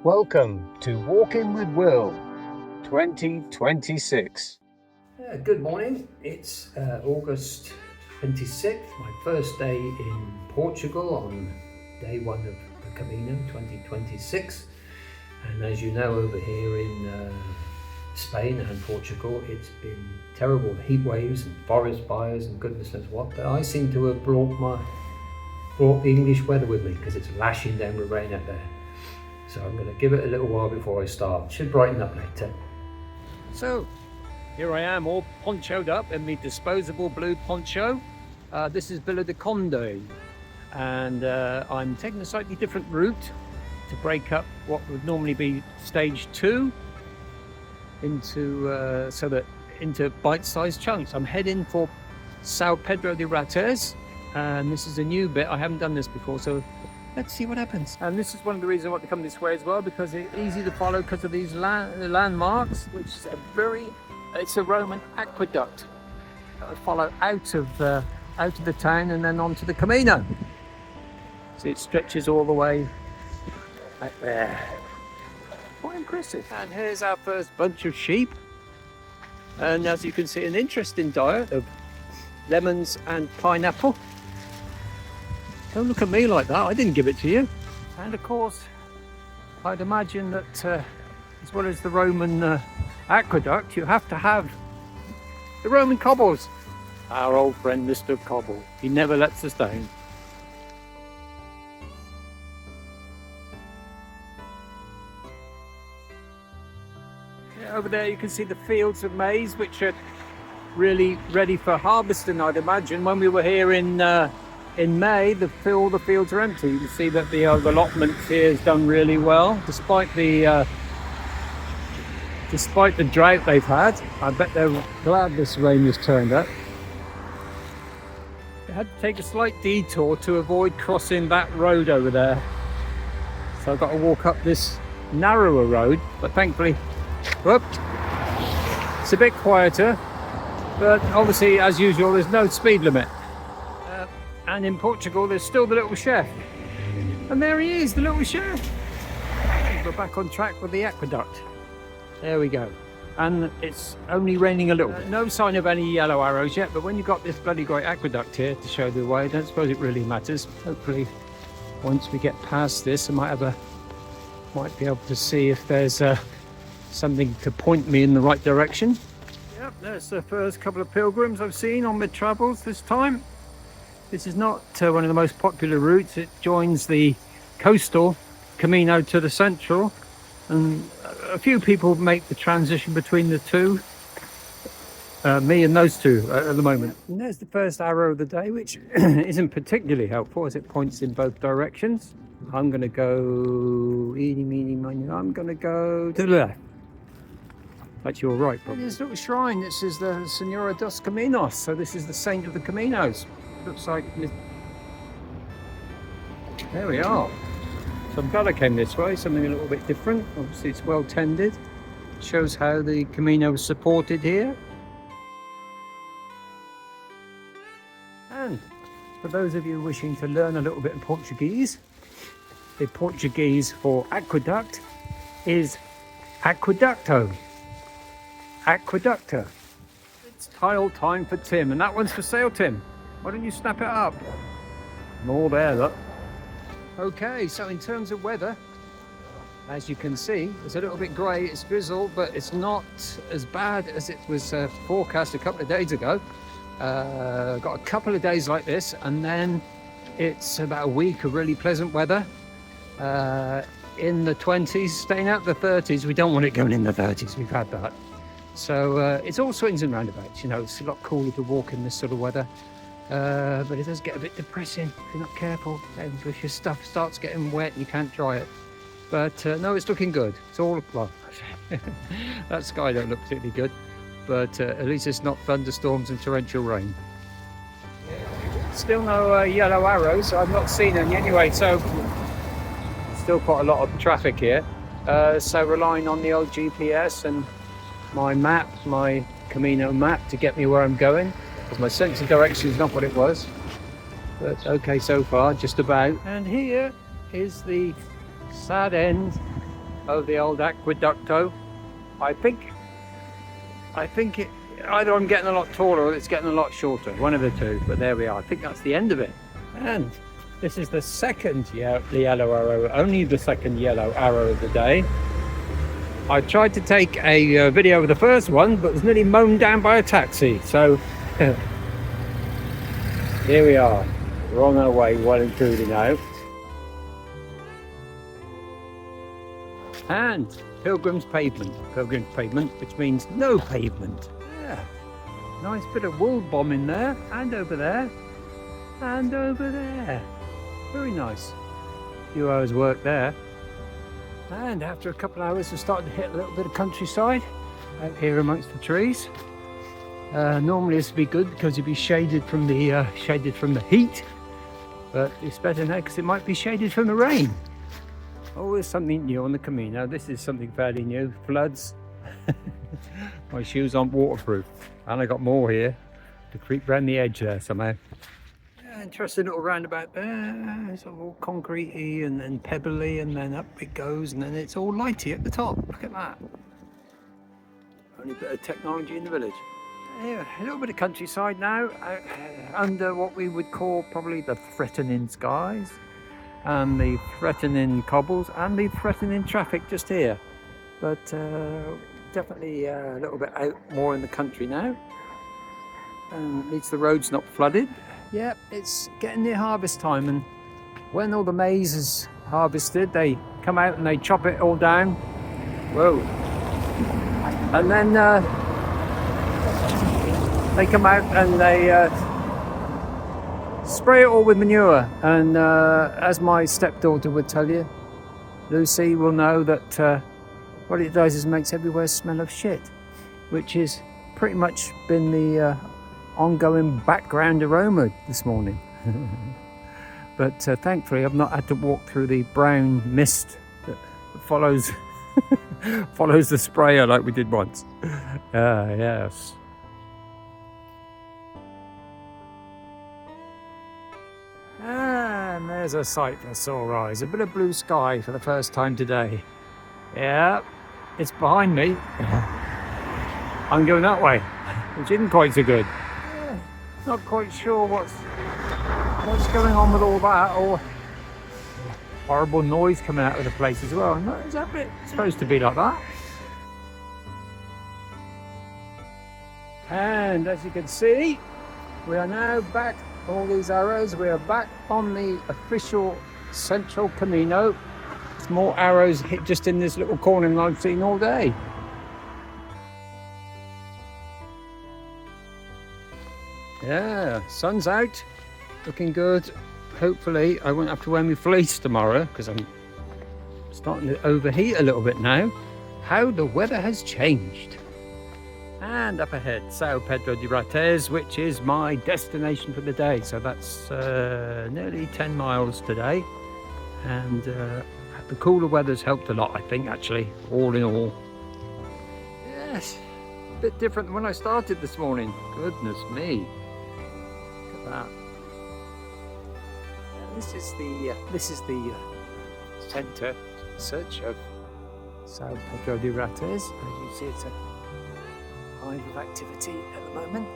Welcome to Walking with Will 2026. Good morning. It's August 26th, my first day in Portugal on day one of the Camino 2026. And as you know, over here in Spain and Portugal, it's been terrible heat waves and forest fires and goodness knows what. But I seem to have brought the English weather with me because it's lashing down with rain out there. So I'm going to give it a little while before I start. Should brighten up later. So here I am, all ponchoed up in my disposable blue poncho. This is Villa de Conde, and I'm taking a slightly different route to break up what would normally be stage 2 into bite-sized chunks. I'm heading for São Pedro de Rates, and this is a new bit. I haven't done this before, so let's see what happens. And this is one of the reasons I want to come this way as well, because it's easy to follow because of these landmarks, which is it's a Roman aqueduct that I follow out of the town and then onto the Camino. So it stretches all the way back there. Quite impressive. And here's our first bunch of sheep. And as you can see, an interesting diet of lemons and pineapple. Don't look at me like that, I didn't give it to you. And of course, I'd imagine that as well as the Roman aqueduct, you have to have the Roman cobbles. Our old friend Mr. Cobble, he never lets us down. Yeah, over there you can see the fields of maize, which are really ready for harvesting, I'd imagine. When we were here in May, all the fields are empty. You can see that the allotment here has done really well, despite the drought they've had. I bet they're glad this rain has turned up. I had to take a slight detour to avoid crossing that road over there. So I've got to walk up this narrower road, but thankfully, it's a bit quieter. But obviously, as usual, there's no speed limit. And in Portugal, there's still the little chef. And there he is, the little chef. We're back on track with the aqueduct. There we go. And it's only raining a little. No sign of any yellow arrows yet, but when you've got this bloody great aqueduct here to show the way, I don't suppose it really matters. Hopefully, once we get past this, I might be able to see if there's something to point me in the right direction. Yep, there's the first couple of pilgrims I've seen on my travels this time. This is not one of the most popular routes. It joins the coastal Camino to the central, and a few people make the transition between the two. Me and those two at the moment. And there's the first arrow of the day, which isn't particularly helpful as it points in both directions. I'm going to go I'm going to go to the left. That's your right, probably. This little shrine, this is the Senhora dos Caminos, so this is the saint of the Caminos. Looks like there we are. So I'm glad I came this way, something a little bit different. Obviously it's well tended. Shows how the Camino was supported here. And for those of you wishing to learn a little bit of Portuguese, the Portuguese for aqueduct is aqueducto. Aqueducto. It's tile time for Tim, and that one's for sale, Tim. Why don't you snap it up? More there, look. Okay, so in terms of weather, as you can see, it's a little bit grey, it's drizzle, but it's not as bad as it was forecast a couple of days ago. Got a couple of days like this, and then it's about a week of really pleasant weather. In the 20s, staying out the 30s. We don't want it going in the 30s, we've had that. So it's all swings and roundabouts, you know, it's a lot cooler to walk in this sort of weather. But it does get a bit depressing if you're not careful, and if your stuff starts getting wet and you can't dry it. But no, it's looking good. It's all, well, that sky don't look particularly good, but at least it's not thunderstorms and torrential rain. Still no yellow arrows, I've not seen any anyway, so still quite a lot of traffic here. So relying on the old GPS and my map, my Camino map, to get me where I'm going. My sense of direction is not what it was, but okay so far, just about. And here is the sad end of the old aqueducto. I think it, either I'm getting a lot taller or it's getting a lot shorter, one of the two, but there we are. I think that's the end of it. And this is the second yellow arrow, only the second yellow arrow of the day. I tried to take a video of the first one, but was nearly mown down by a taxi. So here we are. We're on our way, well and truly now. And Pilgrim's Pavement, which means no pavement. Yeah, nice bit of wool bomb in there, and over there, and over there. Very nice. A few hours work there. And after a couple of hours, we're starting to hit a little bit of countryside out here amongst the trees. Normally this would be good because you'd be shaded from the heat, but it's better now because it might be shaded from the rain. Always something new on the Camino. This is something fairly new. Floods. My shoes aren't waterproof, and I got more here to creep around the edge there somehow. Yeah, interesting little roundabout there. It's all concretey and then pebbly, and then up it goes, and then it's all lighty at the top. Look at that. Only bit of technology in the village. Yeah, a little bit of countryside now, under what we would call probably the threatening skies, and the threatening cobbles, and the threatening traffic just here. But definitely a little bit out more in the country now. At least the road's not flooded. Yeah, it's getting near harvest time, and when all the maize is harvested, they come out and they chop it all down. Whoa. And then they come out and they spray it all with manure. And as my stepdaughter would tell you, Lucy will know that what it does is makes everywhere smell of shit, which is pretty much been the ongoing background aroma this morning. But thankfully I've not had to walk through the brown mist that follows follows the sprayer like we did once. Yes. And there's a sight for sore eyes. A bit of blue sky for the first time today. Yeah, it's behind me. I'm going that way, which isn't quite so good. Not quite sure what's going on with all that, or horrible noise coming out of the place as well. Is that bit supposed to be like that? And as you can see, we are now back, all these arrows, we are back on the official central Camino. There's more arrows hit just in this little corner than I've seen all day. Yeah, sun's out, looking good. Hopefully I won't have to wear my fleece tomorrow because I'm starting to overheat a little bit now. How the weather has changed. And up ahead, São Pedro de Rates, which is my destination for the day. So that's nearly 10 miles today. And the cooler weather's helped a lot, I think, actually, all in all. Yes, a bit different than when I started this morning. Goodness me. That. This is the centre such of São Pedro de Rates. As you see, it's a hive of activity at the moment.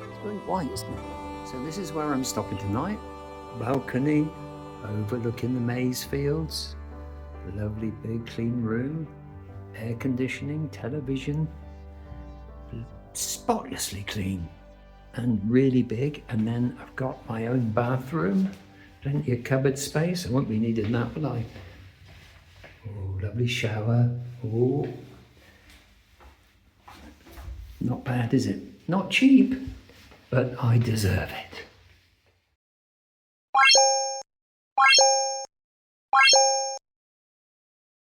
It's very white, isn't it? So this is where I'm stopping tonight. Balcony overlooking the maize fields. Lovely big clean room. Air conditioning, television. Spotlessly clean. And really big, and then I've got my own bathroom, plenty of cupboard space. I won't be needing that, will I? Oh, lovely shower. Oh, not bad, is it? Not cheap, but I deserve it.